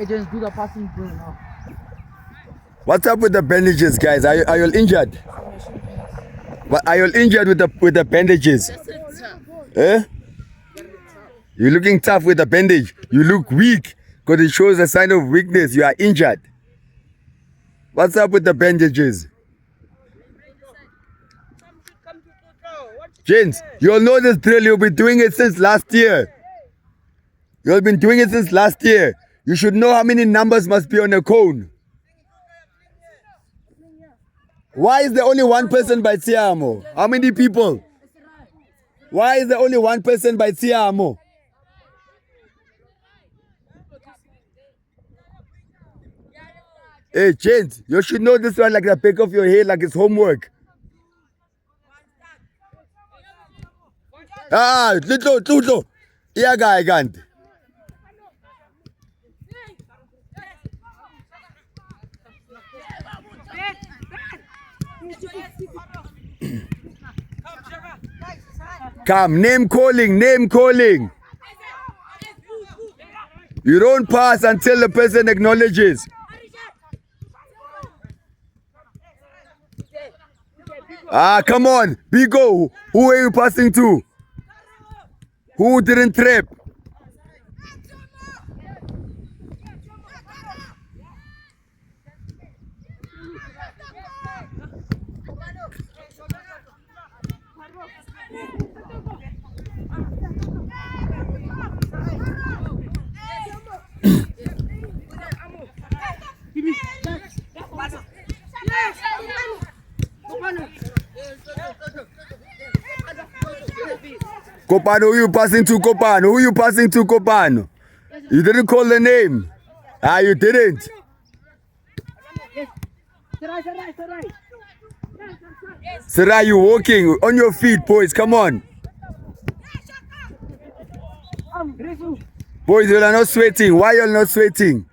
Just do the passing play now. What's up with the bandages, guys? Are you injured? What, are you injured with the bandages? Eh? You're looking tough with the bandage. You look weak because it shows a sign of weakness. You are injured. What's up with the bandages? Gents, you'll know this drill. You've been doing it since last year. You've been doing it since last year. You should know how many numbers must be on a cone. Why is there only one person by Tiamo? How many people? Why is there only one person by Tiamo? Hey, gents, you should know this one like the back of your head, like it's homework. Little. Yeah, guy, can't. Come, name calling. You don't pass until the person acknowledges. Come on, Bigo. Who are you passing to? Who didn't trip? Kopano, who you passing to, Kopano? Who you passing to, Kopano? You didn't call the name. You didn't. Sarai, you walking on your feet, boys. Come on. Boys, you are not sweating. Why you are not sweating?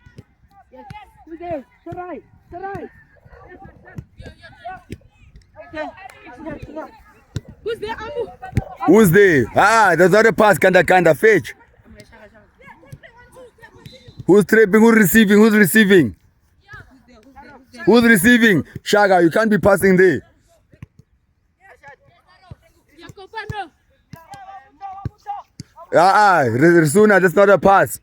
Who's there, Amu? Who's there? That's not a pass. Kanda fetch. Who's tripping? Who's receiving? Who's receiving? Shaga, you can't be passing there. Risuna, that's not a pass.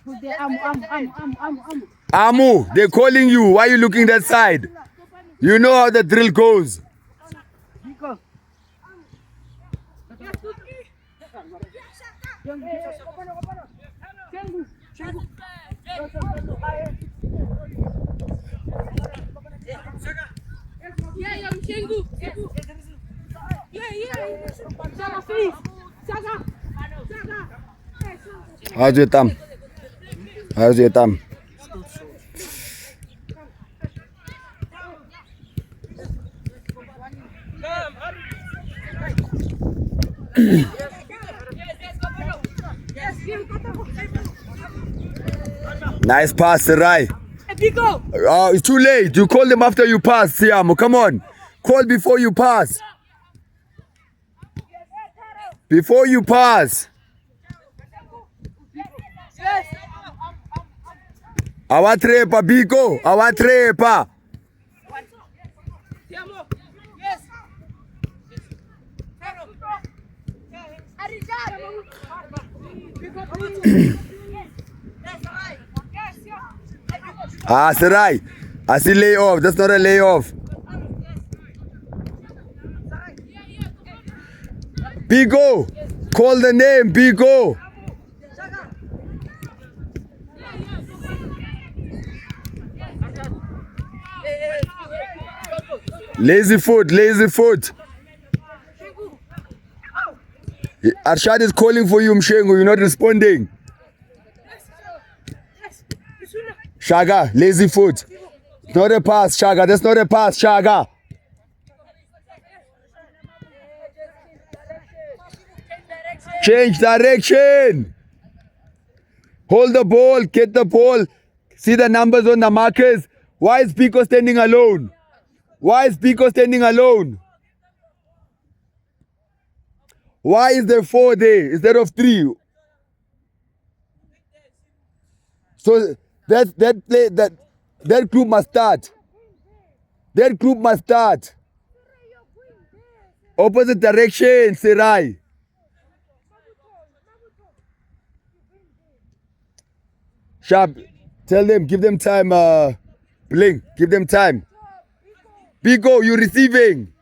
Who's there, Amu? Amu, they're calling you. Why are you looking that side? You know how the drill goes. How's your thumb? Nice pass, Sarai. Oh, it's too late. You call them after you pass, Siamo. Come on. Call before you pass. Before you pass. Awatrepa, Biko. Awatrepa. Sarai. I see layoff. That's not a layoff. Bigo. Call the name, Bigo. Lazy foot. Arshad is calling for you, Mshengu. You're not responding. Shaga, lazy foot. It's not a pass, Shaga. That's not a pass, Shaga. Change direction. Hold the ball, get the ball. See the numbers on the markers. Why is Pico standing alone? Why is Pico standing alone? Why is there 4 there instead of 3? So that group must start. That group must start. Opposite direction, Sirai. Sharp, tell them, give them time, Blink, give them time. Pico, you receiving.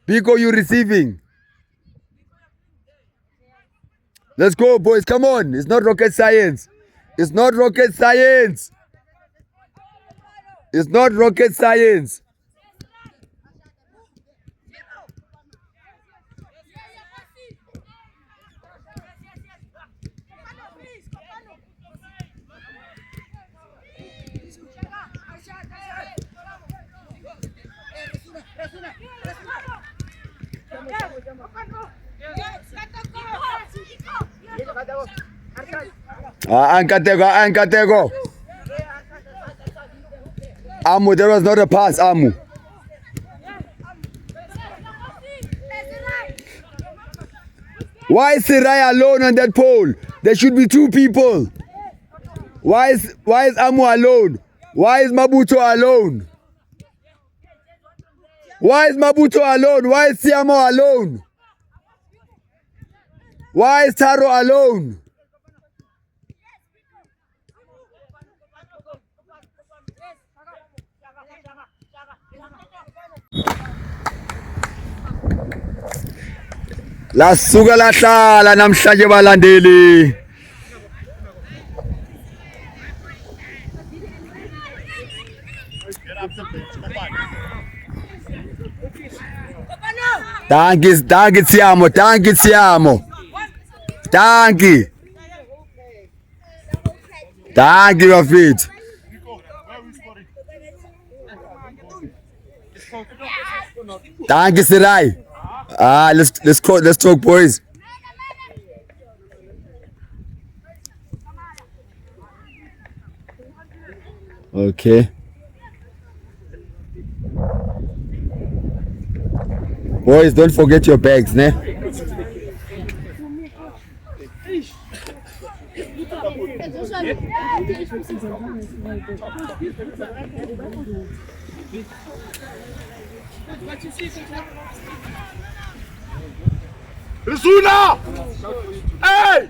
Pico, you receiving. Let's go, boys, come on. It's not rocket science. It's not rocket science. It's not rocket science. Ankatego. Amu, there was not a pass, Amu. Why is Sirai alone on that pole? There should be 2 people. Why is Amu alone? Why is Mabuto alone? Why is Mabuto alone? Why is Siamo alone? Why is Taro alone? Lasuka lahlala namhlanje balandeli. Danke Siamo, danke Siamo. Danke. Danke Wafit. Danke Sirai. Let's talk, boys. Okay. Boys, don't forget your bags, ne? Risuna! Hey!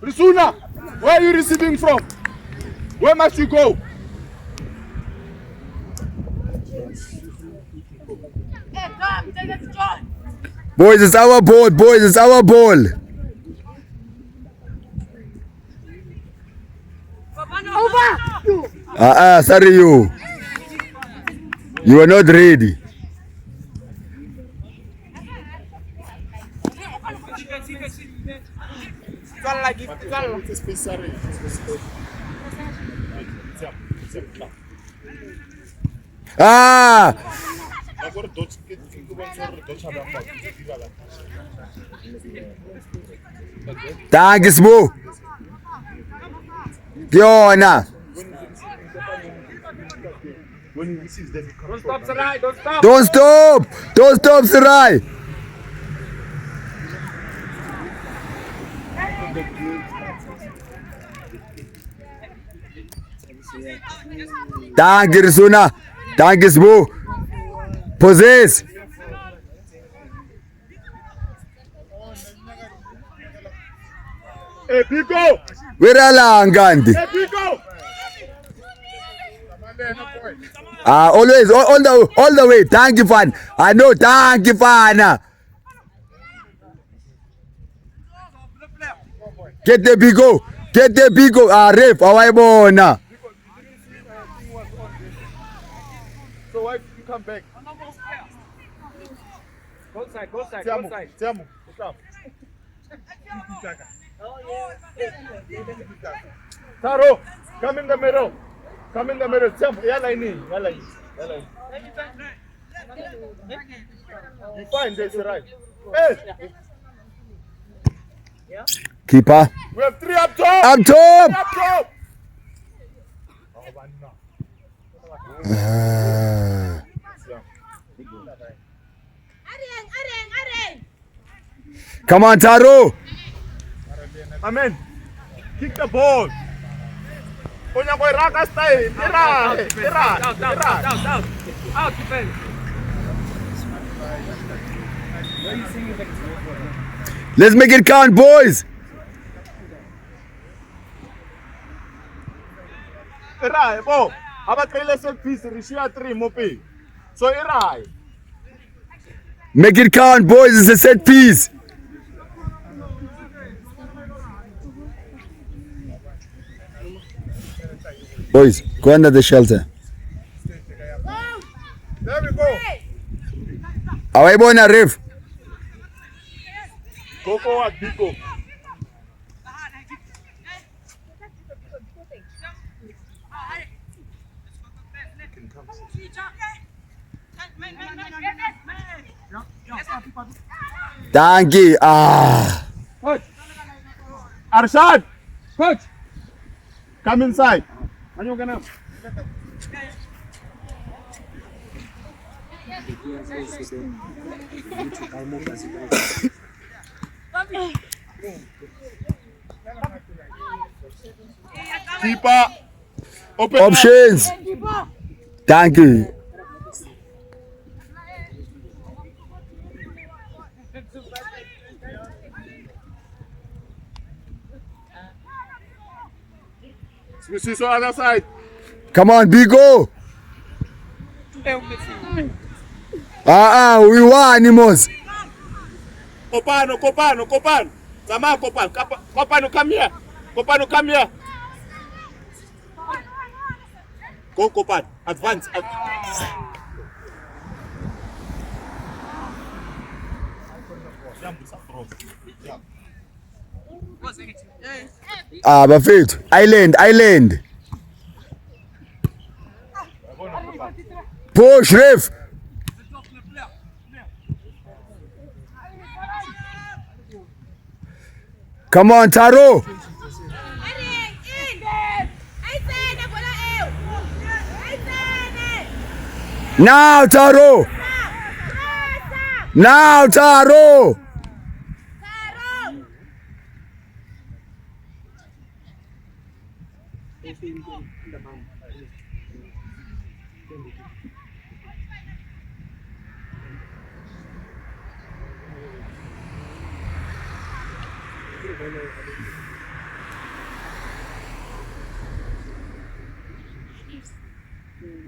Risuna! Where are you receiving from? Where must you go? Boys, it's our ball. Boys, it's our ball. Sorry you. You are not ready. Danke Smo. Kiona. When he receives them, don't stop, Sarai, don't stop. Don't stop, Sarai. Danke Risuna. Danke Smo. Possess. Hey, Pico. Where are Ngandi? Hey, Pico. Always all the way. Thank you, fan. I know. Thank you, fan. Get the Pico. Get the Pico. Ref. Awaibona. So why did you come back? Go side. Tiamu, stop. Taro, come in the middle. Tiamu, yala ini. You find this right. Hey, Keeper. we have 3 up top. Up top. Up top. Come on, Taro. Amen. Kick the ball. Punya boy Raka style. Tira. Out, defense. Let's make it count, boys. Tira, bo. Aba trailer set piece. Rishia 3 mopi. So Irai. Make it count, boys. It's a set piece. Boys, go under the shelter. There we go. Awayibona ref. Go forward, Biko. Danke. Ah. Coach, Arshad, coach. come inside. Ano ka na? Keeper. Open Options. Thank you. Switch on other side. Come on, Bigo. We were animals. Kopano. Zama Kopano, come here. Kopano, come here. Go, Kopan. Advance. Bafethu. Island. Push, ref. Come on, Taro. Now, Taro. Now, Taro.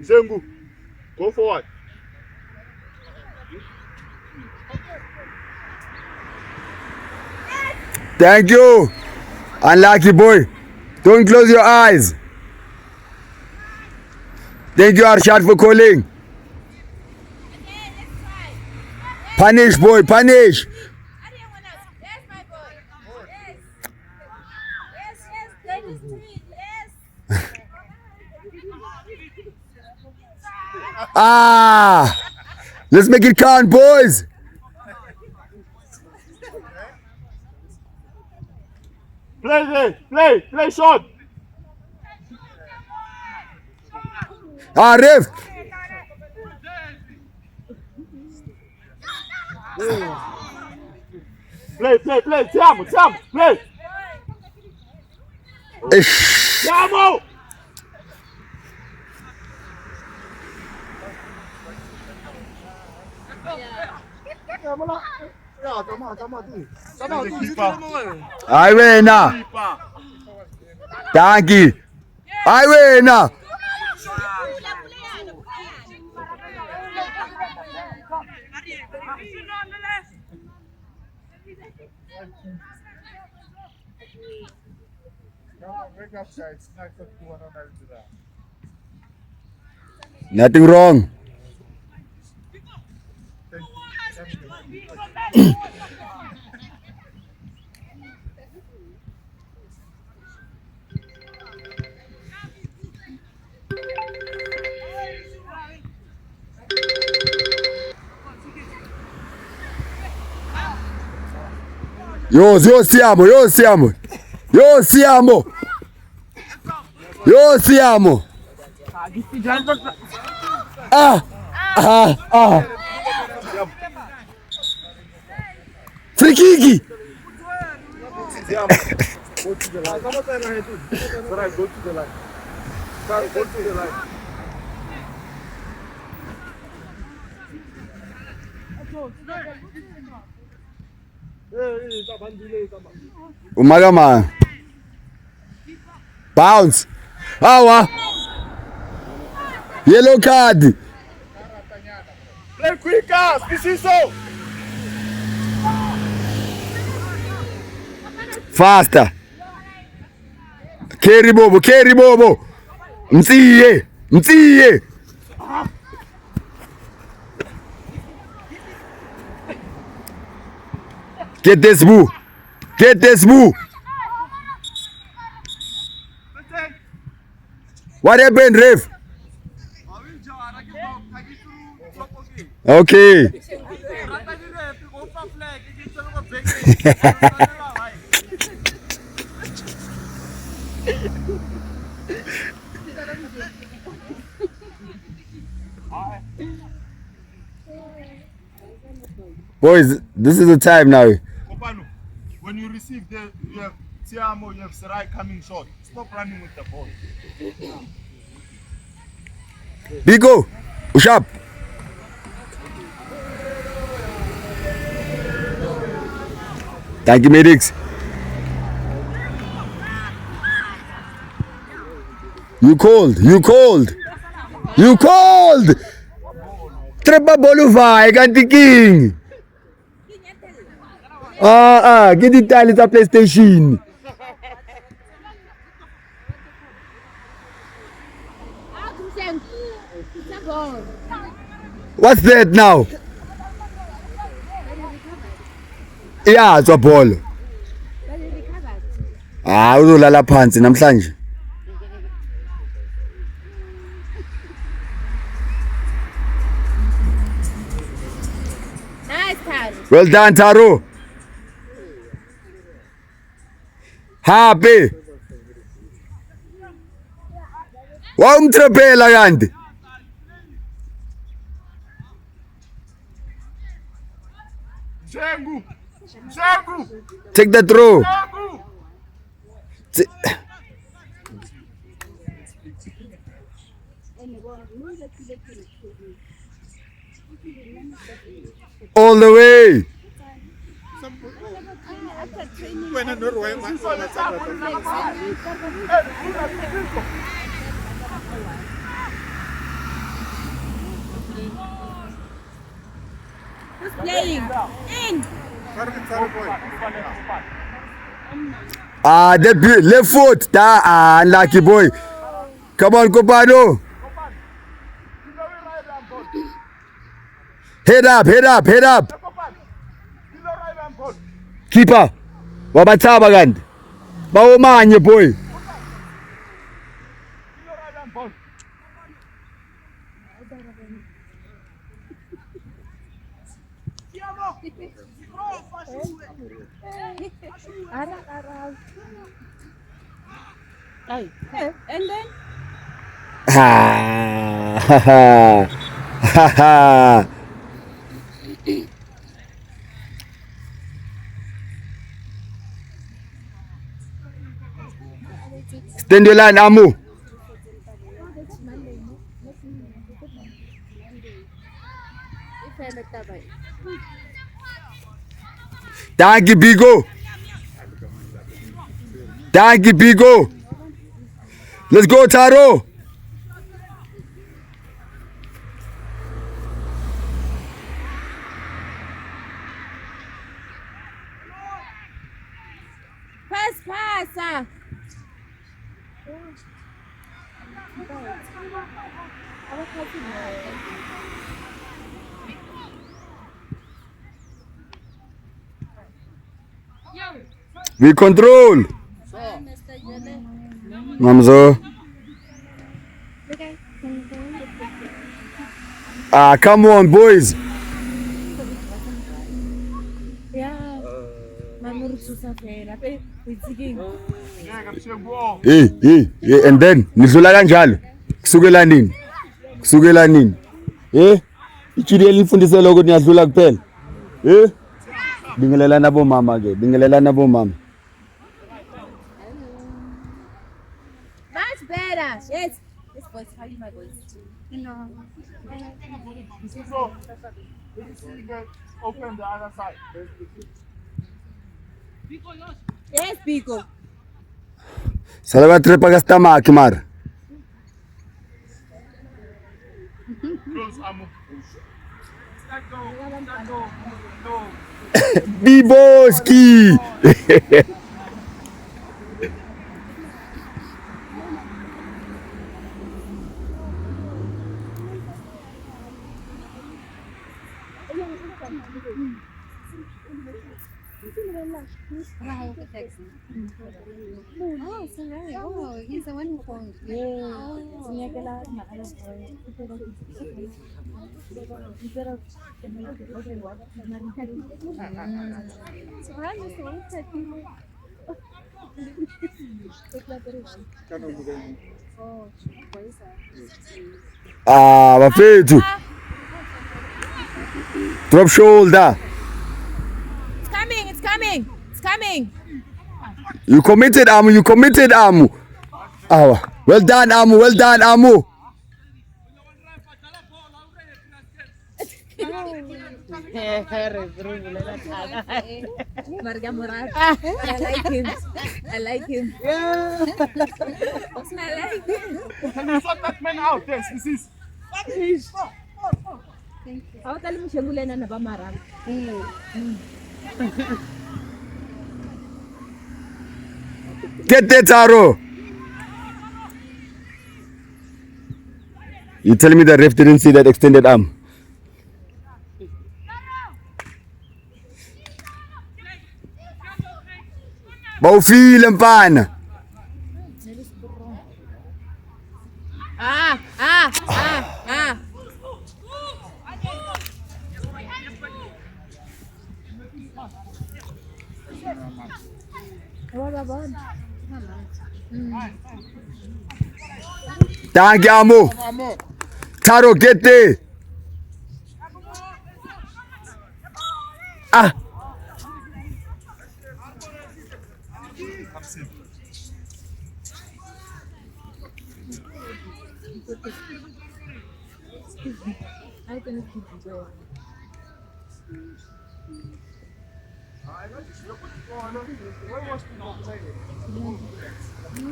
Zengu, go forward. Thank you. Unlucky boy. Don't close your eyes. Thank you, Arshad, for calling. Punish, boy, punish. Let's make it count, boys. Play shot. Ref. Play. Tiamo, play. Tiamo. Ay wena. Danke. Ay wena. Nothing wrong. Yo Siamo. Free kick. Go to the line. Go to the line. Go to the line. Umagama. Bounce. Awa. Yellow card. Play quicker, Spiciso. Faster. Carry Bobo. Mtsiye. Get this boo. What happened, ref? Okay. Boys, this is the time now. Kopano, when you receive you have Siamo, you have Sarai coming short. Stop running with the ball. Bigo, Ushap. Thank you, medics. You called. Treba Boluvai, ganti king. Get it tile sa PlayStation. What's that now? Yeah, it's a ball. Uzolala phansi namhlanje. Nice, Taro. Well done, Taro. Happy. Wamtrepela kanti. Zengu. Take the throw. All the way. Who's playing? In. That left foot. Unlucky boy. Come on, Kopano. Head up. Keeper. Wabataba kanti. Bawomanye boy. And then? Stand your line, Amu. Thank you, Bigo. Let's go, Taro. Pass. We control. Mamzo. Come on, boys. Yeah. Okay, lapha uyitsiking. Ngeke mshiye kuwo. Hey, and then nidlula kanjalo kusukela nini? Kusukela nini? Ichiri elifundisela ukuthi niyadlula kuphela. Bingelelana bomama ke, bingelelana bomama. Much better. Yes. This voice, how you my voice? No. So, let me see you guys open the other side. Yes, Biko. Salva trepa ka stomach mar. Close, Amo. Biboski. Oh, so right. Oh, he's the one who phoned. So I was the one that Oh, Bafethu. Drop shoulder. It's coming, it's coming, it's coming. You committed, Amu. You committed, Amu. Well done, Amu. Well done, Amu. I like him. I like him. I like him. Can you sort that man out? Yes, this is. How tell me shengulena na ba marang? Get that, Taro. You telling me the ref didn't see that extended arm? Bawufile mfana. Ah. Thank you, Amu. Taro, get there.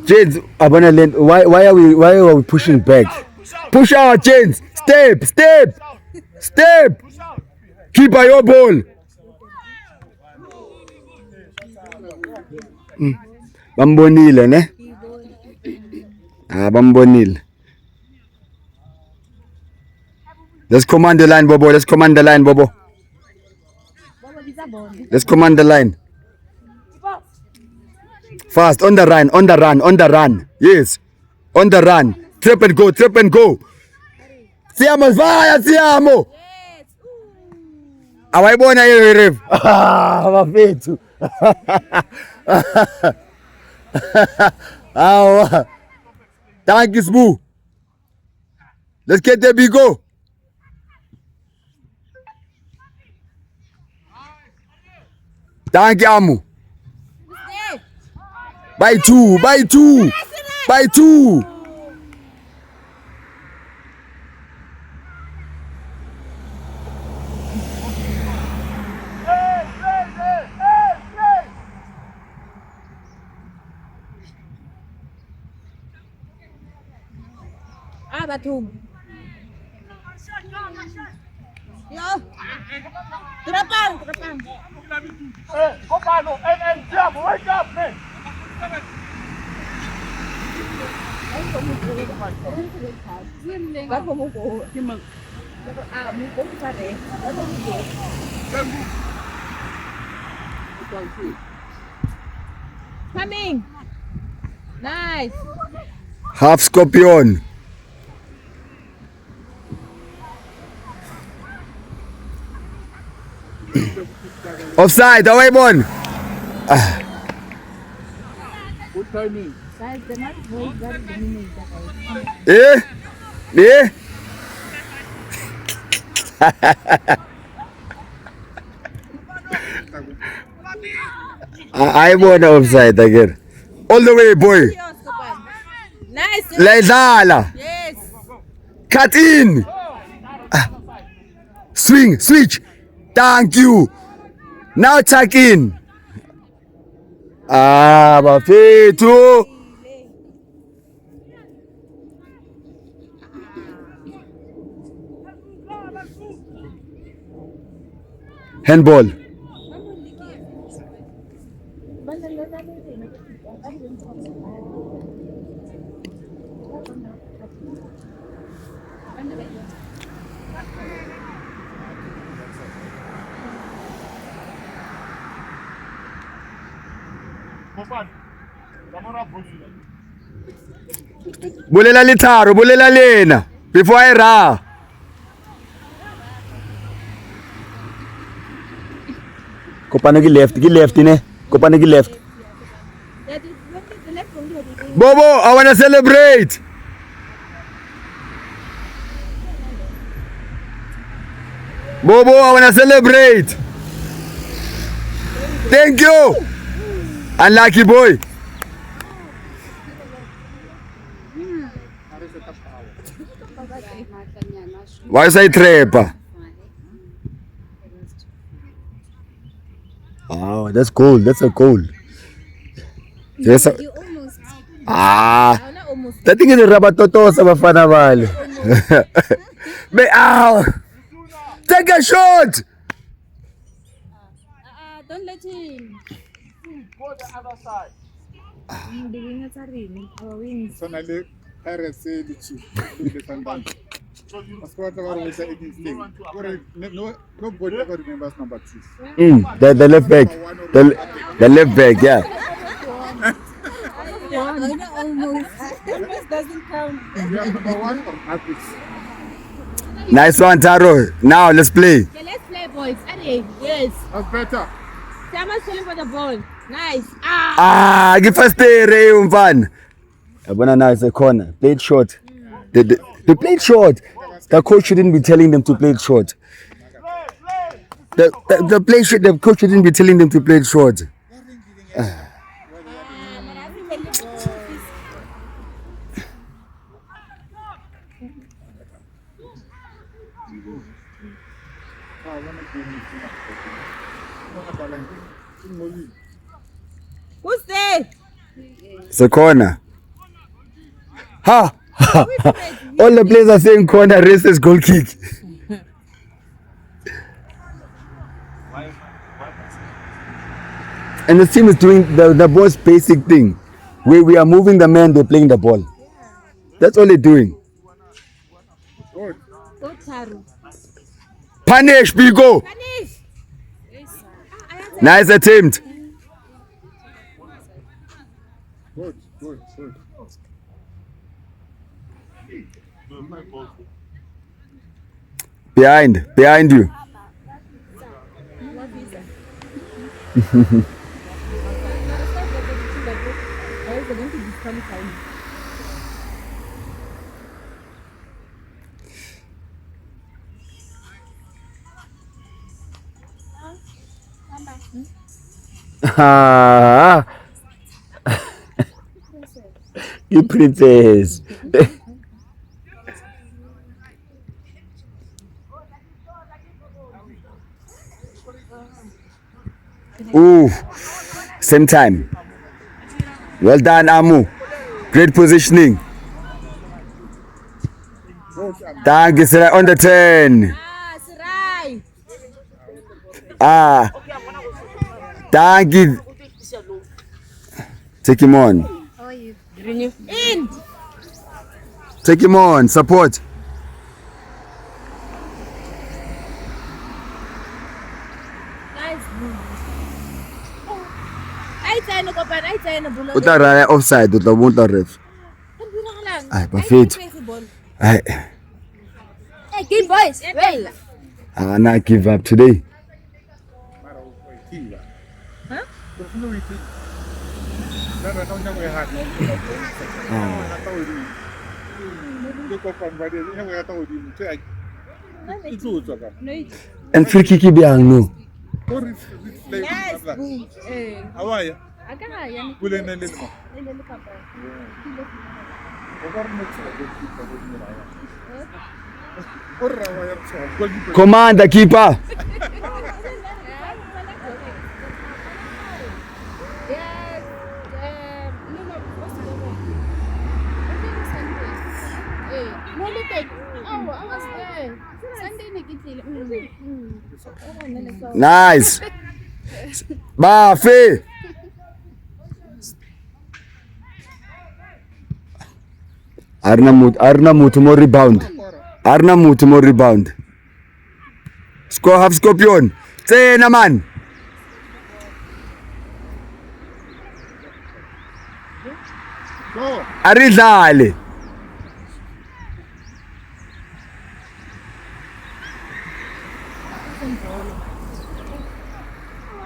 James, why are we pushing back? Push out, James. Step. Keep by your ball. Bambonile, ne? Bambonile. Let's command the line, Bobo. Let's command the line, Bobo. Let's command the line. Fast, on the run. Yes, on the run. Trap and go. Siamo, vaya, siamo. Awayibona yini ref? Bafethu. Thank you, Sbu. Let's get there, Bigo. Thank you, Amu. By two. Batum. Yo. Terapang. Hey, Kopano, and jump, wake up, man. Bago mo po. Mo po pa rin. Coming. Nice. Half scorpion. Offside, away, Bon. timing. Guys, they're not very good at the minute. I want offside again. All the way, boy. Nice. Laidlala. Yes. Cut in. Swing, switch. Thank you. Now tuck in. Bafethu. Handball. Bulela litharo, bulela lena before I ra. Kopana ki left ne. Kopana ki left. Bobo, I want to celebrate. Bobo, I want to celebrate. Thank you. Unlucky boy. Why say trepa? Oh, that's cool. That's a goal. Yes. You almost. That thing is a rubber toto sa bafana bale. Take a shot. Don't let him. Go the other side. The wingers are winning. Our wings. So now the Pirates say the chief. The Sundowns. Squad about with the against thing. Nobody ever remembers number 2. The left back. The left back, yeah. Almost doesn't count. You have number 1 or average? Nice one, Taro. Now let's play. Okay, let's play, boys. Allez, yes. That's better. Someone's calling for the ball. Nice. Give us the umfana. Yabona now it's a corner. Play it short. They play it short. The coach shouldn't be telling them to play it short. The coach shouldn't be telling them to play it short. Who's there? It's a corner. Ha! All the players are saying corner, races, goal kick. And the team is doing the most basic thing. We are moving the man, they're playing the ball. That's all they're doing. Go, Taru. Punish, Bigo. Punish. Nice attempt. Good. Behind you. You princess. Ooh, same time. Well done, Amu. Great positioning. Thank you, Sirai, on the 10. Sirai. Thank you. Take him on. How are you? In. Take him on. Support. Uta offside, uta bunta ref. Ay, Bafethu. Ay. Hey, good boys. Well. I not give up today. Huh? Nada não já errado não. Tá ouvindo. Eu tô falando vai dizer, já tá ouvindo. Isso cara. And free kick biang no. Yes. Awaya. Agora, yani. Bule na lele mo. Ele nunca vai. Agora não sei o que Porra, awaya só. Commander keeper. Yes. No, what's the one? No, look at. Oh, I was there. Sunday, Nikitili. Nice. Bafe. Arna mutu more rebound. Arna mutu more rebound. Score half Scorpion. Tsena man. Go. Aridlale.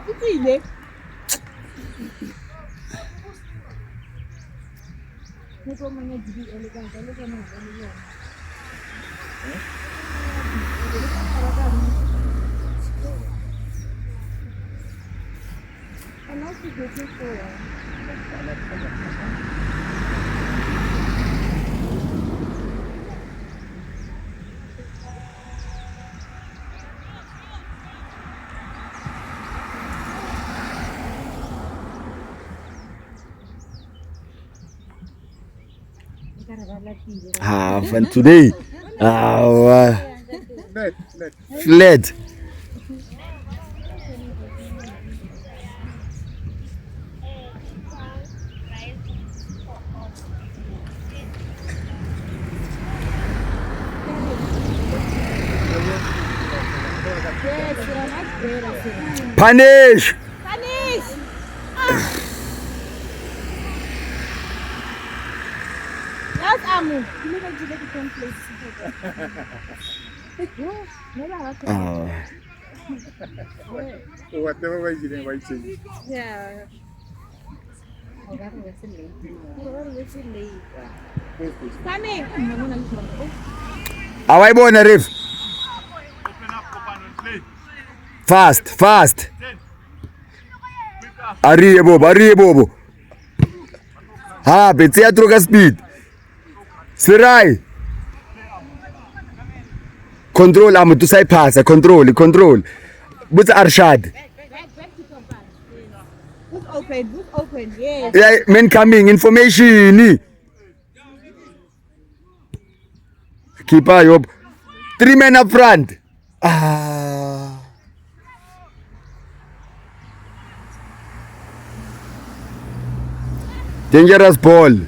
Ipile. Niko mwenye jibi elegant, elegant. Fun today. Flat. Punish. Yes, Amu. You never do that in place. Whatever way you didn't wait to. Yeah. Funny. Awayibona ref. Fast. Ariye bobo. Ha, betsiya troka speed. Sirai. Control amu tu sai pasa, control. But Arshad. Who's open? Yes. Yeah, men coming, information. Keeper, Yob. 3 men up front. Dangerous ball.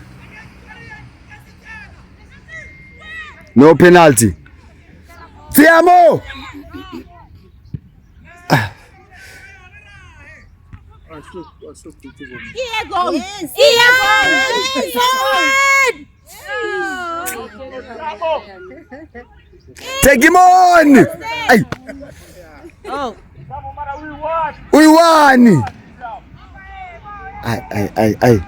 No penalty. Siamo! Take him on! Ay. Oh. We won! Ay.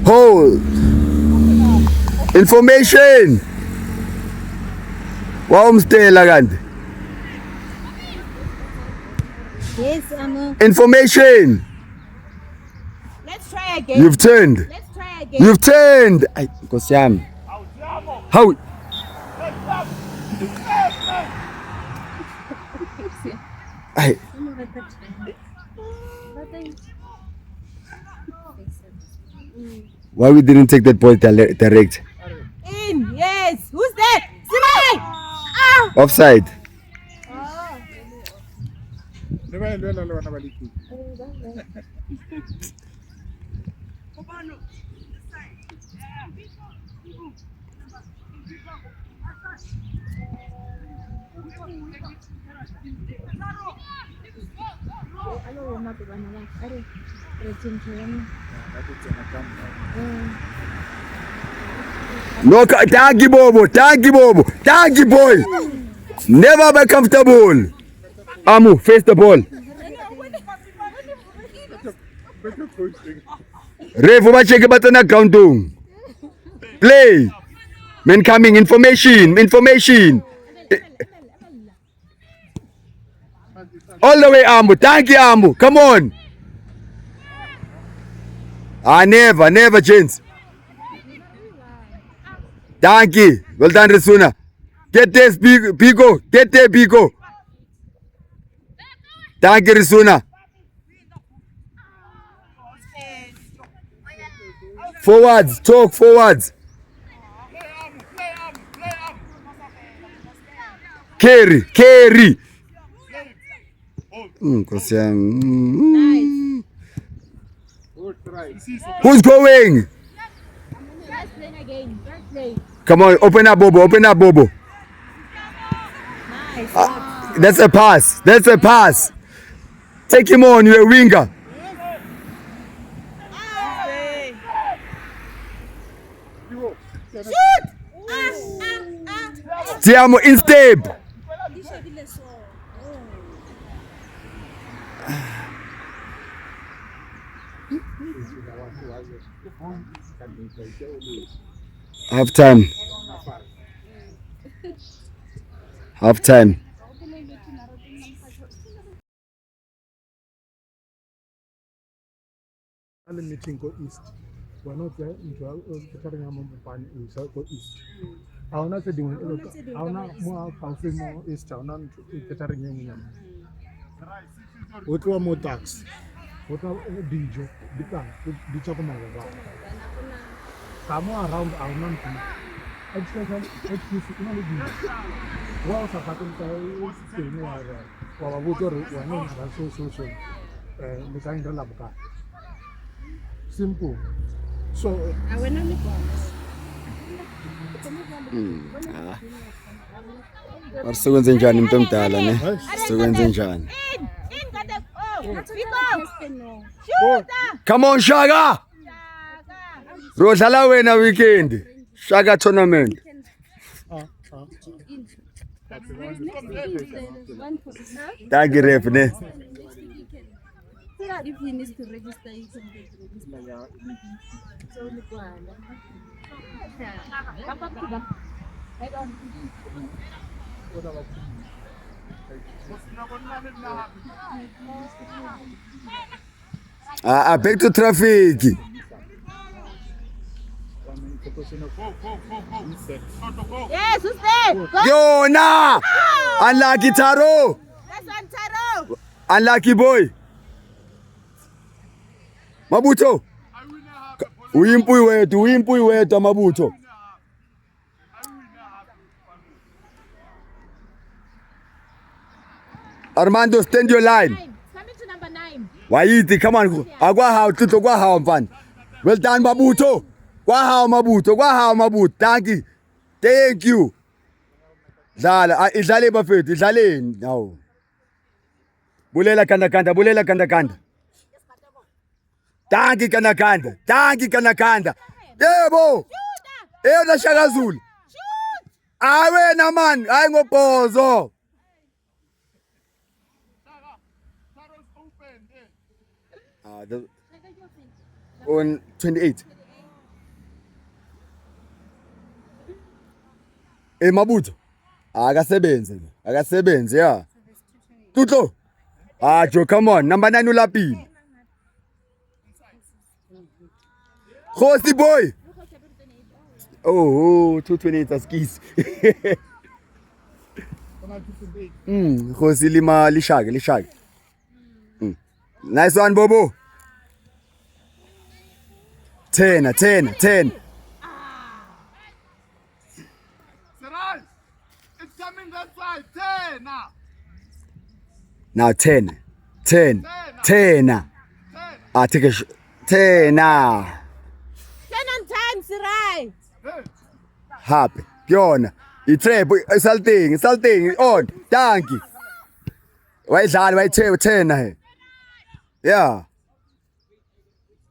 Hold. Information. Waumstela kanti. Yes, Amu. Information. Let's try again. You've turned. Ay, Nkosi yami. How? Ay. Why we didn't take that ball direct? In. Yes. Who's that? Sirai. Offside. No, thank you, boy. Never be comfortable. Amu, face the ball. Better coach. Ref, over check about an account. Play. Men coming, information. All the way, Amu. Thank you, Amu. Come on. Never, chance. Thank you. Well done, Resuna. Get this, Pico. Get there, Pico. Thank you, Resuna. Forwards, talk forwards. Carry. Nkosi yami. Who's going? Let's play again. Let's play. Come on, open up, Bobo. That's a pass. Take him on, you're a winger. Tiamo in step. Half time. And the meeting go east. We're not there into carrying a mobile go east. I will not say I will not more powerful more east. I will not catering him. What were more tax? What are Dijo? The Chocomo. Come around our mountain. Especially well, happened to simple. So I went on the Wasikwenze njani umuntu omdala ne? Sikwenze njani? Come on Shaka. Rodlala wena weekend. Shaka tournament. Thank you ref ne. If he needs to register, you can register. So, Back to traffic. yes, who's there? Yona! Unlucky Taro! That's one Taro! Unlucky boy! Mabuto! Uyimpui wetu Mabuto! Armando, stand your line! Coming to number 9. Waiti, come on! Agwa hao mfan! Well done Mabuto! Gwa hao Mabuto! Thank you! Dlala, idlale bafethu, idlaleni nawo. Bulela kanda. Tangi kanakanda. Yebo. Eyona Shaka Zulu. Awena man, hayi ngobhozo. On 28. Mabuto. Akasebenze ya. Tutlo. Joe, come on. Number 9 ulapile. Khosi boy. Oh, 228 askis. Khosi lima lishage. Nice one, Bobo. 10. Sarai, it's coming that side. 10 now. Now 10. Take a 10 now. 10 on time, Sarai. Happy. Piona. Itrebo salting. On. Thank you. Why 10 Yeah.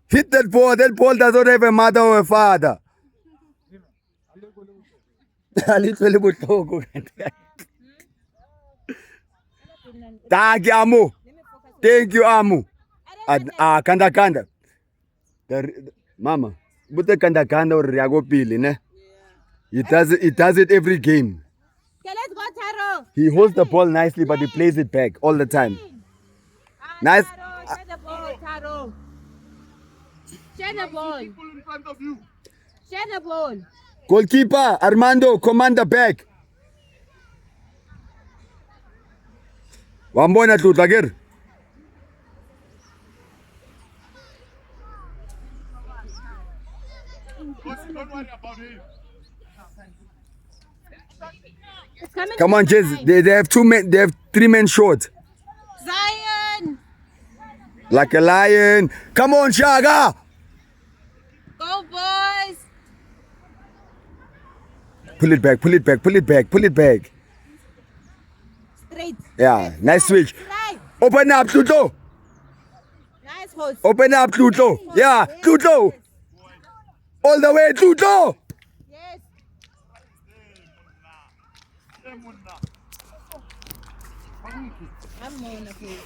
Hit that ball. That ball doesn't have a mother or a father. Thank you, Amu. Thank you, Amu. Kanda. Mama, bute kanda or Riago Pili, ne? He does it every game. Okay, let's go, Taro. He holds the ball nicely, but he plays it back all the time. Nice. Taro, share the ball, Taro. Share the ball. People in front of you. Share the ball. Goalkeeper, Armando, command the back. Wambona Tlutla. Don't worry about him. It's coming. Come on, Jez. They have 2 men. They have 3 men short. Zion. Like a lion. Come on, Shaga. Go, boys. Pull it back. Straight. Yeah, nice switch. Right. Open up, Tuto. Nice horse. Open up, Tuto. Yeah, Tuto. All the way, Tuto. Yes. I'm going to play.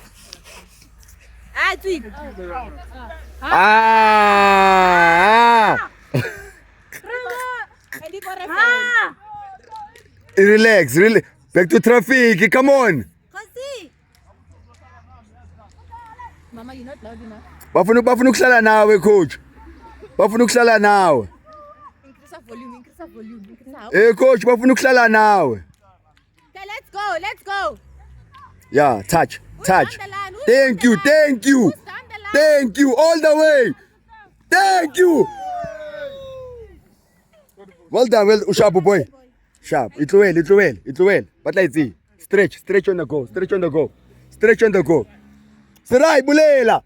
Tweet. Ah. Relax. Back to traffic. Come on. Mama, you're not loud enough. Bafuna ukuhlala nawe, coach. Bafuna ukuhlala nawe. Increase the volume. Hey, coach, bafuna ukuhlala nawe. Okay, let's go. Yeah, touch. Who's down the line? Who's Thank down you. the line? Who's down the line? Thank you all the way. Thank you. Well done, Ushapu boy. Sharp. It's well. But let's see. Stretch on the go. Sirai Bulela.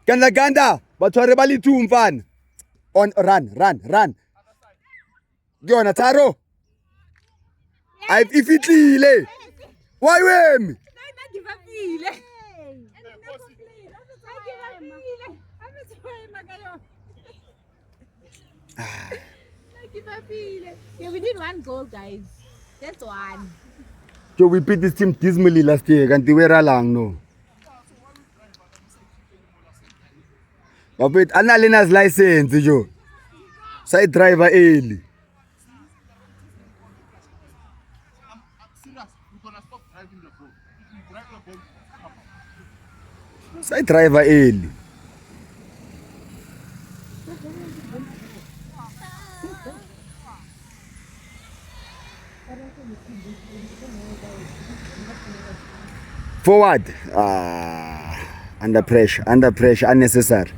Ganda. Batware bali 2 mfana. On run. Yona Taro. If itlile. Why wem? Yeah, we did 1 goal, guys. That's 1. So we beat this team dismally last year. Kanti wera lang no. But Annalena's license, Joe. Side driver early. I'm serious. We're gonna stop driving the boat. If you drive the boat, come. Side driver early. Forward. Under pressure, unnecessary.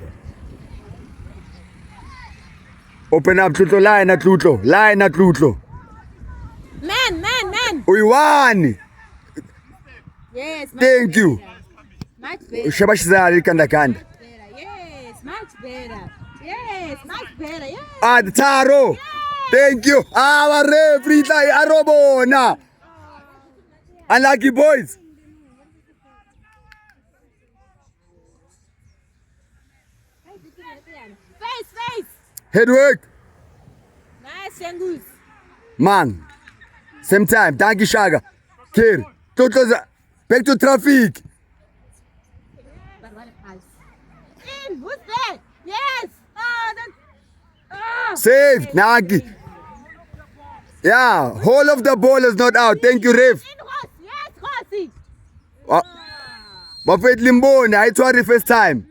Open up, Tlutlo. Line at Tlutlo. Man. We won. Yes. Thank you. Much better. Shabashizari kanda. Yes, much better. Yes. The Taro. Thank you. Our referee, Arobona. Unlucky boys. Face. Head work. Nice, Yangus. Man. Same time. Thank you, Shaga. Kir. Back to traffic. But what a pass. In. Who's there? Yes. Saved. Nagi. Yeah. Whole of the ball is not out. Thank you, ref. In horse. Yes, horsey. Bafet Limboni. I tried the first time.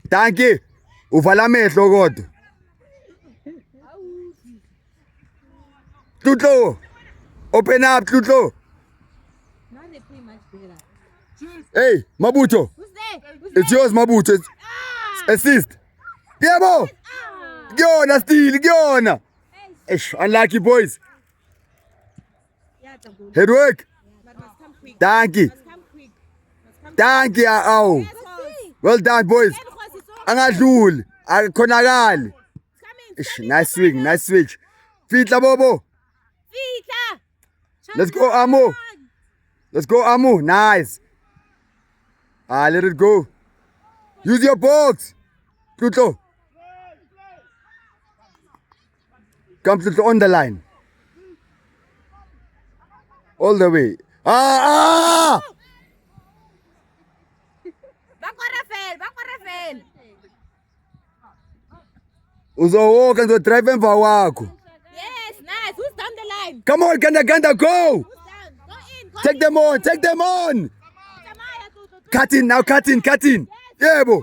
Thank you. Uvala mehlo kodwa. Tlutlo. Open up, Tlutlo. Now they play much better. Hey, Mabuto. Who's there? It's yours, Mabuto. Assist. Diabo. Giona steal. Giona. Unlucky boys. Yeah, it's a goal. Head work. But must come quick. Thank you. Must come quick. Thank you. Oh. Yes, horse. Well done, boys. Yes, horse, it's all Angadluli. Akhonakali. coming. Nice swing. Fitla Bobo. Fita. Let's go, Amu. Nice. Let it go. Use your box. Tlutlo. Come Tlutlo on the line. All the way. Ah! Rafael. Uzowalk and drive emva wakho. Yes, nice. Who's down the line? Come on, Ganda, go! Who's down? Go in. Go Take them on, take them on! Cut in now, cut in. Yebo.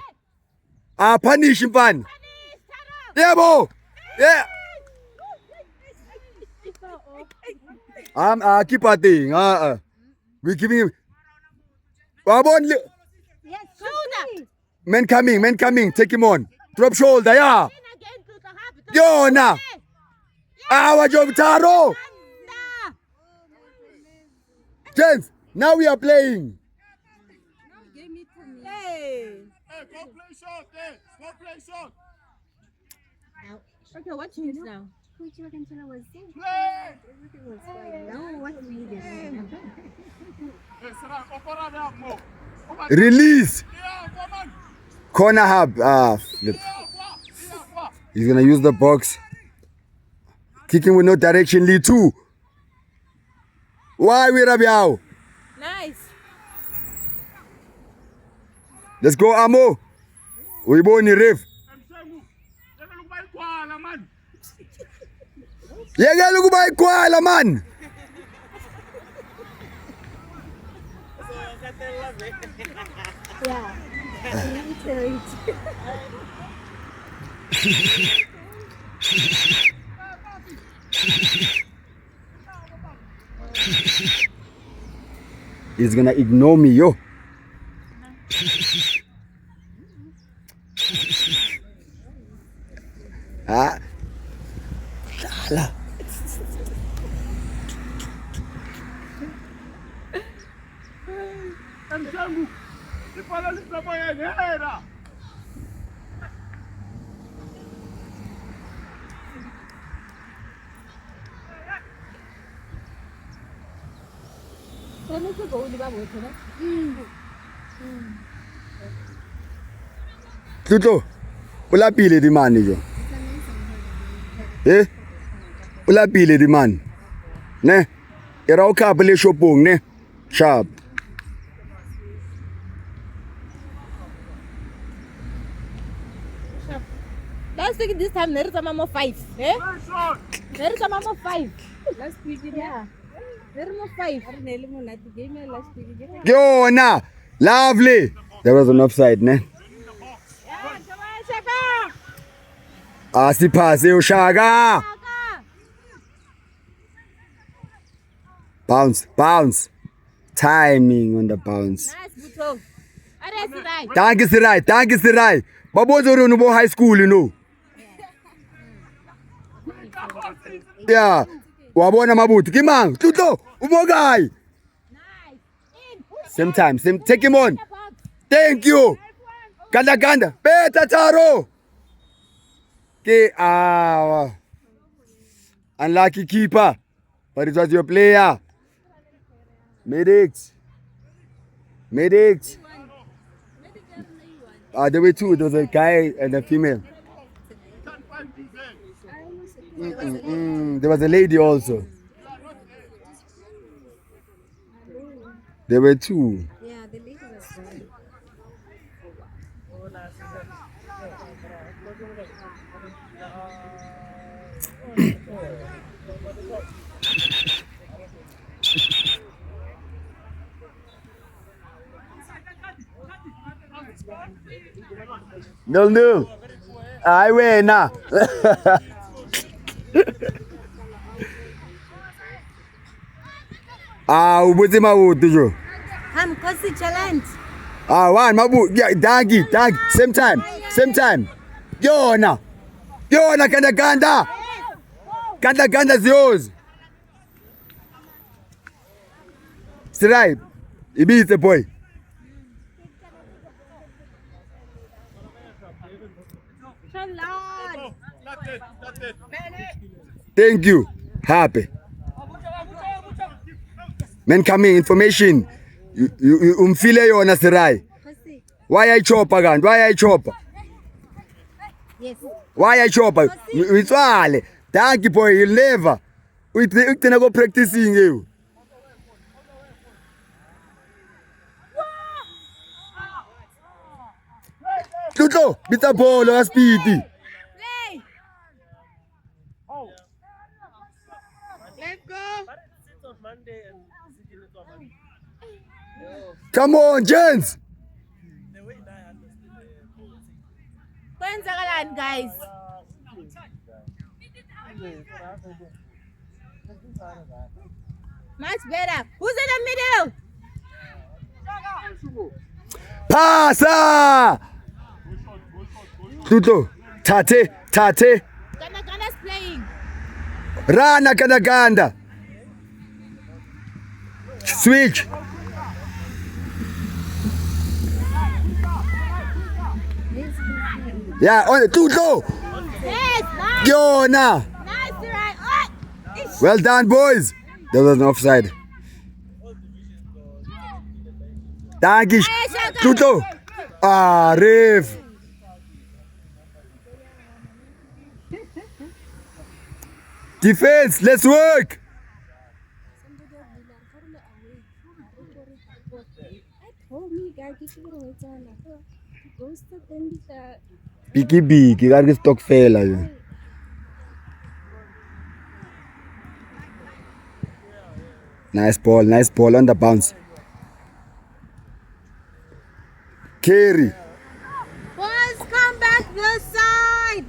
Punish mfana. Yebo. Yeah. Keep a thing. We giving him. Wabon. Yes, shoulder. Men coming. Take him on. Drop shoulder, yeah. Yona. Wajob Taro. Gents, now we are playing. Go play shot there. Go play shot. Okay, what you need now? Coach Wakantila was there. Play. Everything was fine. Now what we needed. Yes, sir. Opera there, Mo. Release. Yeah, come on. Corner hub. Flip. He's gonna use the box. Kicking with no direction, Lee too. Why we Rabiao? Nice. Let's go, Amo. We born in ref. Yega look by Kuala man. Yeah. Reiterate. He's gonna ignore me, yo. Tuto, ula pile di man jo. Ula pile di man. Ne? Era o kapele shopong ne. Sharp. Last week this time there is a mama 5. Eh? There is a mama 5. Last week, Yeah. There is a 5. Yona, lovely. There was an offside, ne? Asipase uShaka. Bounce. Timing on the bounce. Nice, Buto. That's right. Thank you, Sirai. Babozo Runubo High School, you know. Yeah. Wabona mabuti. Kimang, Tuto, Umogai. Same time. Take him on. Thank you. Ganda. Beta Taro. Okay, unlucky keeper. But it was your player. Medics. There were two. There was a guy and a female. There was a lady also. There were two. Yeah, the lady was fine. No. I win now. Ubuti mabuti jo. Come, Kosi challenge. One mabu. Yeah, Dagi. Same time. Yona, Ganda. Ganda's yours. Sirai, he beats the boy. Thank you. Happy. Men coming information. You umfile yona Sirai. Why I chopper gun? Yes. Why I chopper? It's all. Thank you boy. You'll never. We're go practicing you. Tuto, bitsa bolo ya speed. Play. Let's go. Come on, gents. Kwenzakalani, guys? Much better. Who's in the middle? Pasa. Tuto, Tate. Gana's playing. Rana Kanaganda. Switch. Yeah, on Tuto. Yes, nice. Yona. Nice, right. Oh, ish. Well done, boys. There was an offside. Dankish. Tuto. Ah, ref. Defense, let's work. Biki, kari stock fella. Nice ball on the bounce. Carry. Boys, come back this side.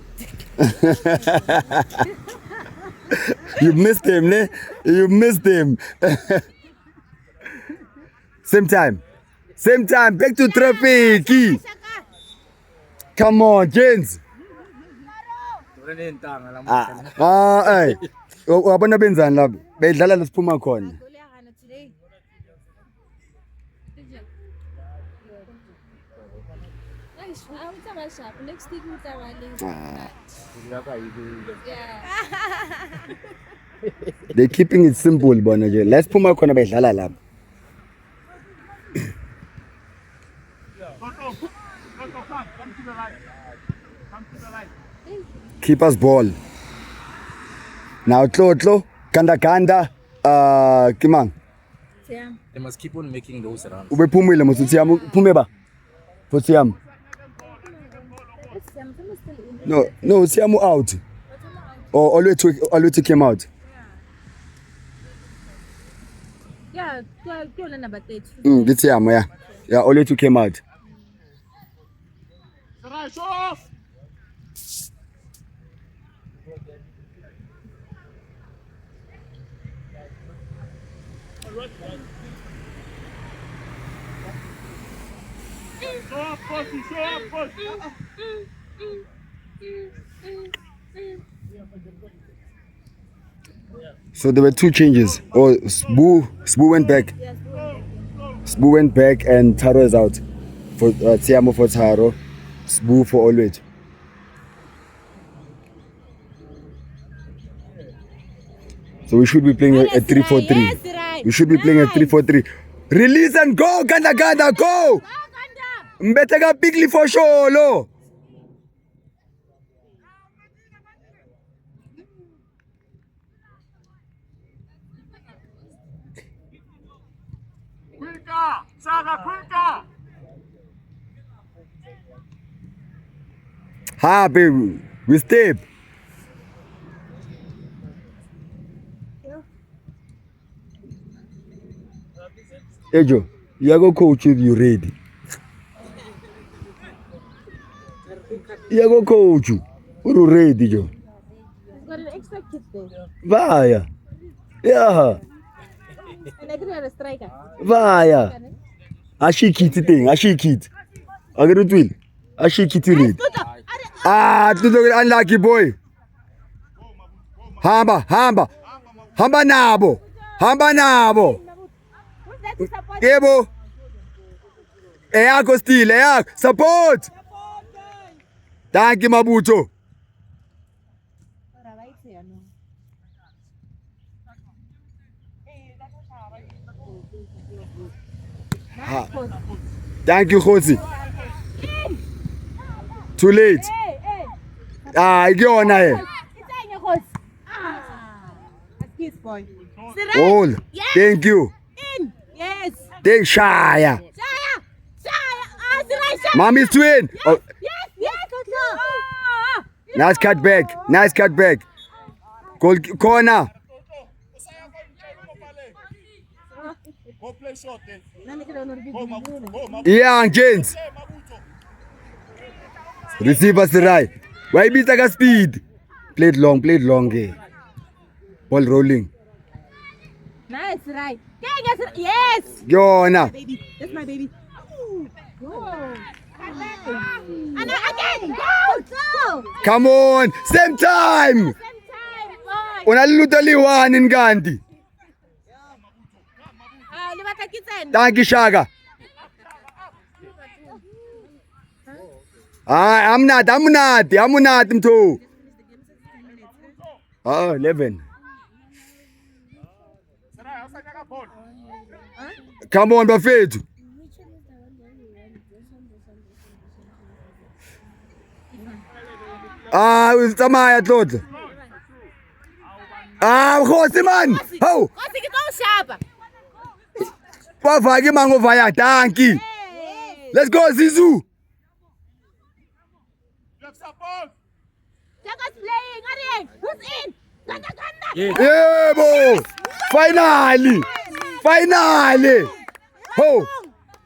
You missed him, ne? You missed him. Same time. Back to traffic. Come on, gents. Hey. Wabona benzani lapha? Bedlala lesiphuma khona. Today. Next week They're keeping it simple, bona nje. Lesiphuma khona bedlala lapha. Keeper's ball. Now Tlo, Ganda, Kimang. They must keep on making those runs. Ube phumile mos uThiamu phume ba. For Thiamu. No, Thiamu out. Or always came out. Yeah, number 30. It's Thiamu, yeah. Yeah, always came out. So there were two changes. Oh, Sbu went back. Sbu went back and Taro is out. For Thiamu for Taro, Sbu for Always. So we should be playing a 3-4-3. Yes, right. We should be playing a 3-4-3. Release and go, Ganda, go! Mbetega bigly for sure, Ha, baby, we step. Ejo, you are going to coach you ready. You are going to coach you. You're ready, Joe. Got an extra kid there. Vaya. Yeah. And I didn't have a striker. Vaya. Ashikiti thing, ashikit. I get it will. Ashikiti read. Tuto unlucky boy. Hamba nabo. Who's that to support? Gebo. Eyakho still, eyakho. Support. Thank you, Mabuto. Thank you, Khosi. Too late. Ikona he. Kiss boy. All. Thank you. In. Yes. Thank Shaya. Shaya. Shaya. Mommy's twin. Oh, Yes. Nice cut back. Nice cut back. Goal corner. Go play short then. Go, Yeah, James. Receiver Sirai. Why beat like a speed? Played long, eh. Ball rolling. Nice, right. Yes. Yona. Baby, that's my baby. Whoa. And again, go. Come on. Same time. Same time. Unaluluta liwani ngandi. Libata kitchen. Thank you, Shaga. I'm not too. 11. Come on, Buffett. Tsamaya tlotla. Khosi man. Ho. Khosi ke tlo shapa. Bavake mango vaya tanki. Let's go Zizu. Jaga's playing. Ariel, who's in? Ganda. Yebo. Finally. Ho.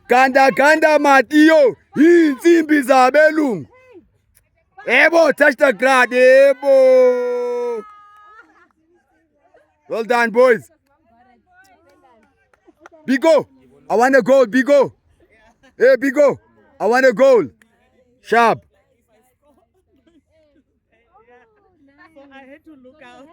Ganda Matio. Insimbi zabelungu. Ebo, touch the ground. Ebo. Well done, boys. Bigo, I want a goal, Bigo. Hey, Bigo, I want a goal. Sharp. I had to look out.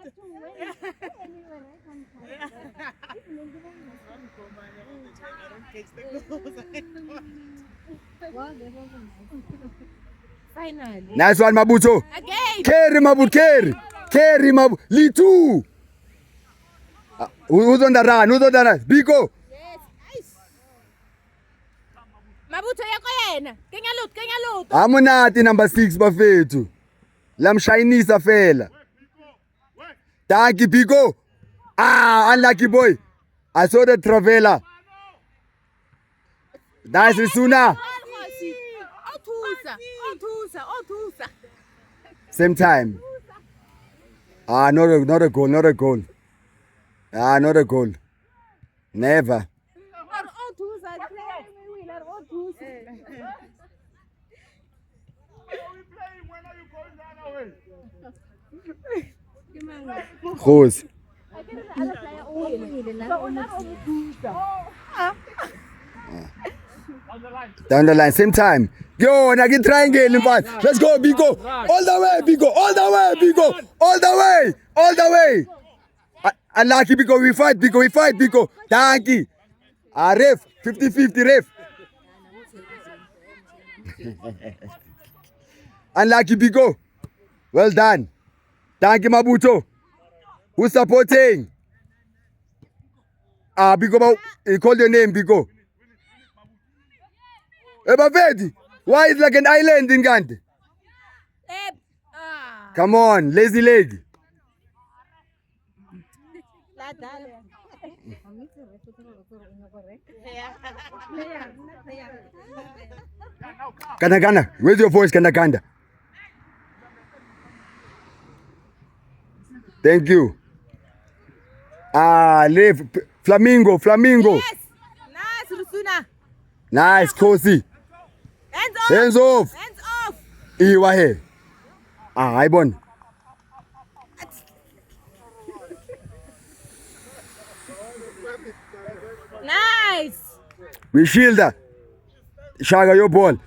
Finally. Nice one, Mabuto. Again. Carry, Mabuto, carry, Mabuto. Litu. Who's on the run? Bigo. Yes. Nice. Mabuto yako yena. Kenya loot. Amunati number 6 bafethu. Lamshayinisa fela. Thank you, Bigo. Unlucky boy. I saw the traveler. Nice, Risuna. Othusa. Same time. Not a goal. Not a goal. Never. Rose. Down the line, same time. Yo, and I get triangle in part. Let's go, Bigo. All the way, Bigo. All the way. Unlucky, Bigo. We fight, Bigo. Thank you. Ref, 50-50 ref. Unlucky, Bigo. Well done. Thank you, Mabuto. Who's supporting? Bigo, he called your name, Bigo. Bavedi, why is it like an island in Gandhi? Come on, lazy leg. Ganda, where's your voice, Ganda? Thank you. Leave. Flamingo. Yes. Nice, Rusuna. Nice, Kosi. Hands off. Iwa he. Ibon. Nice. We shield her. Shaga, your ball.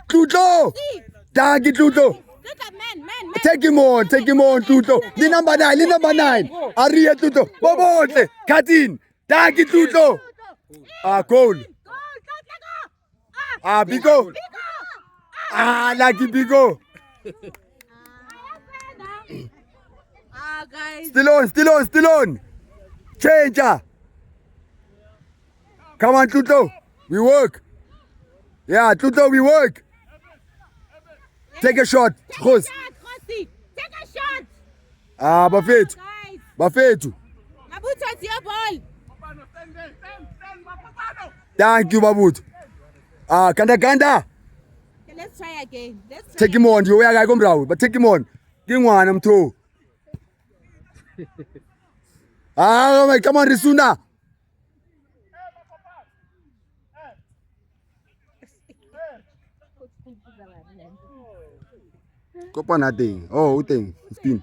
Tuto. Thank you, Tuto. Man. Take him on, Tuto. The number 9. Aria, Tuto. Bobote. Cut in. Thank you, Tuto. Goal. Bigo. Lucky Bigo. Guys. Still on. Change her. Come on, Tuto. We work. Yeah, Tuto, we work. Take a shot. Cross. Take a shot. Buffet. Mabuto, it's your ball. Thank you, Babut. Ganda. Okay, let's try again. Let's try Take him on. You are going to but take him on. Give one him too. Ah, my, come on, Risuna. Kopana thing. Oh, thing. 15.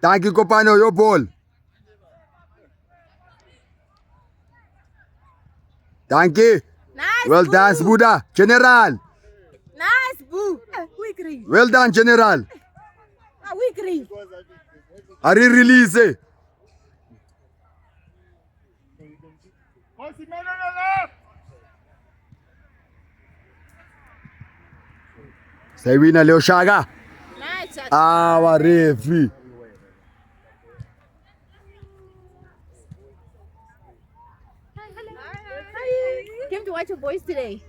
Thank you, Kopano. Your ball. Thank you. Nice. Well boo. done, Buddha. General. Nice, boo. We agree. Well done, General. We agree. Are you release? Say winner Leo Shaga. Nice. Our referee. Came to watch your boys today.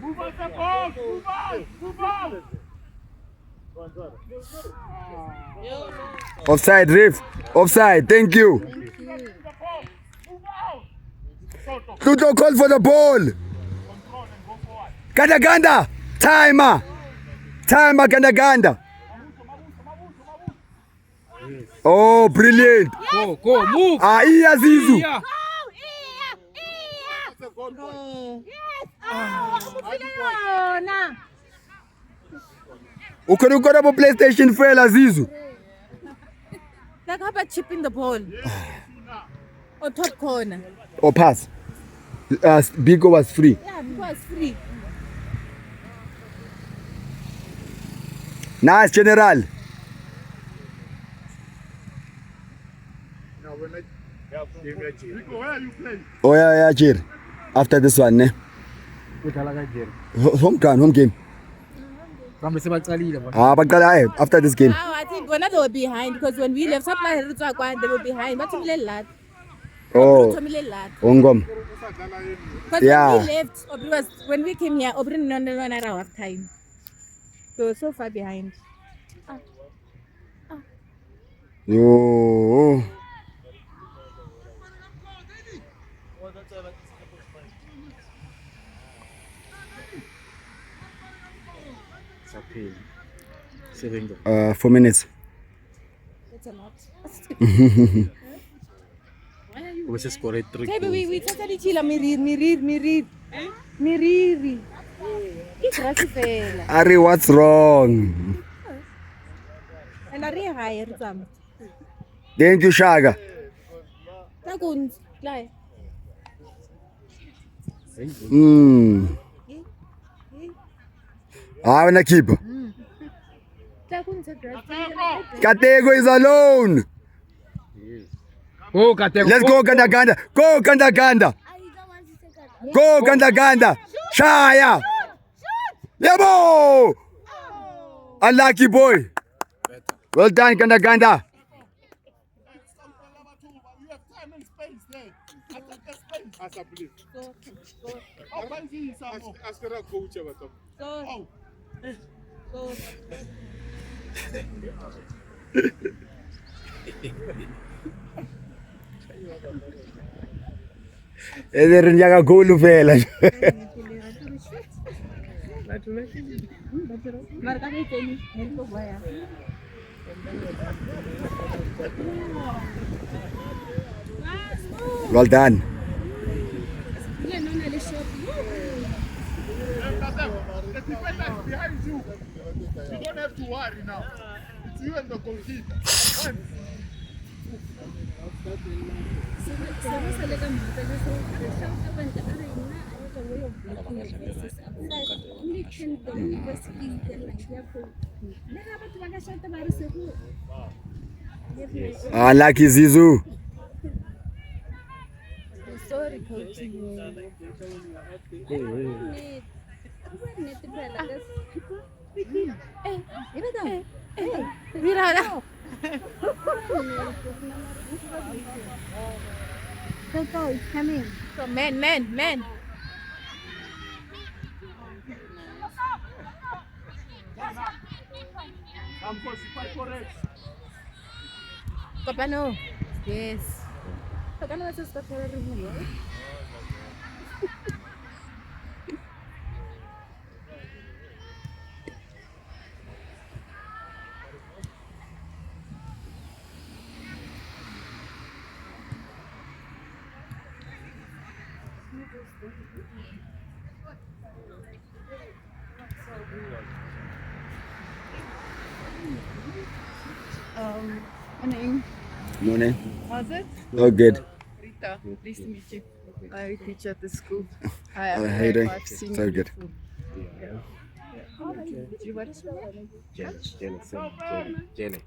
Move on the ball. Move on. Move on. Offside, ref. Offside. Thank you. Tuto call for the ball. Ganda. Timer. Timer, Ganda. Oh, brilliant. Go, move. Ah, iya Zizu. Yeah. Ukona ukona PlayStation fela Zizu. Like how about chipping the ball? Or top corner? Or pass. Bigo was free. Yeah, because free. Nice, General. Rico, where are you playing? Oh yeah, Jir. After this one, ne? Home game. Ah, but after this game. Now I think they were behind because when we left, they were behind. But Oh, Ongom. because Yeah. when we left, when we came here, Aubrey no hour of time. They were so far behind. Yo. Saving 4 minutes. That's a lot. we just scored 3 Maybe we goals. totally chill. Miriri. It's Rasi fela. Ari, what's wrong? And I really high. Thank you, Shaga. Takun. Like. Ah, when I keep. Takun sa grass. Katego is alone. Go, Katego. Let's go, Ganda. Go, Ganda. Go, Ganda. Shaya. Yabo. Unlucky boy. Well done, Ganda. You have time and space there. Attack the space. As I believe. Ask her coach about them. Oh. Ese rinyaga golu fela. Well done. The defender is behind you. You don't have to worry now. It's you and the goalkeeper. Unlucky Zizu. Sorry, coach. Go, it's coming. So man. Kopano. Yes. Kopano was just Morning. Morning. How's it? Oh, good. Rita, nice to meet you. I teach at the school. I How you doing? I've seen So you good. before. What is your name? Jenny.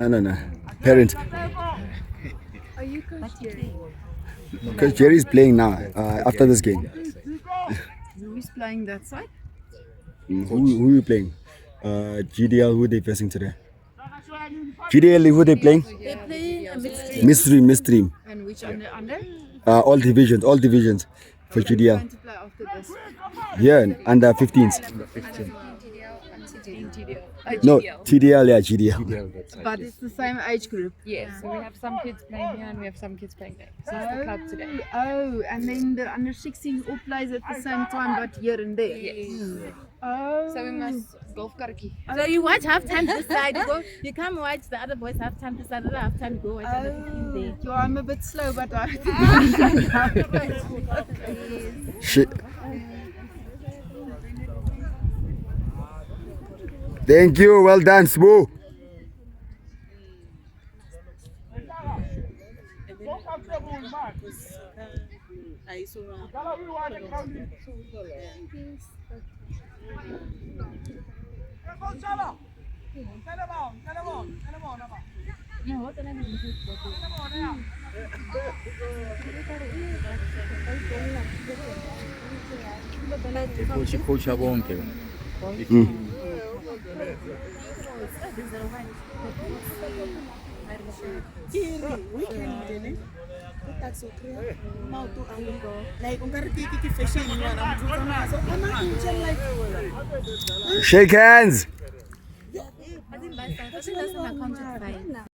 No. Parent. Are you Coach Jerry? Because Jerry's playing now, after this game. Who's playing that side? Who are you playing? GDL, who are they facing today? GDL, who are they playing? They're playing a mixed team. Midstream. And which under? All divisions for Going GDL. to play after this. Yeah, under 15s. No, TDL, yeah, GDL. But it's the same age group. Yes, so we have some kids playing here and we have some kids playing there. So it's the club today. Oh, and then the under 16 all plays at the same time, but here and there. Yes. Oh. So we must golf karkie. So you watch halftime this side, you come watch the other boys halftime this side, halftime you go watch the 15 there. Yeah, I'm a bit slow, but I Shit. Thank you, well done, Smoo. Coach bonke. Shake hands. I think that's my contract.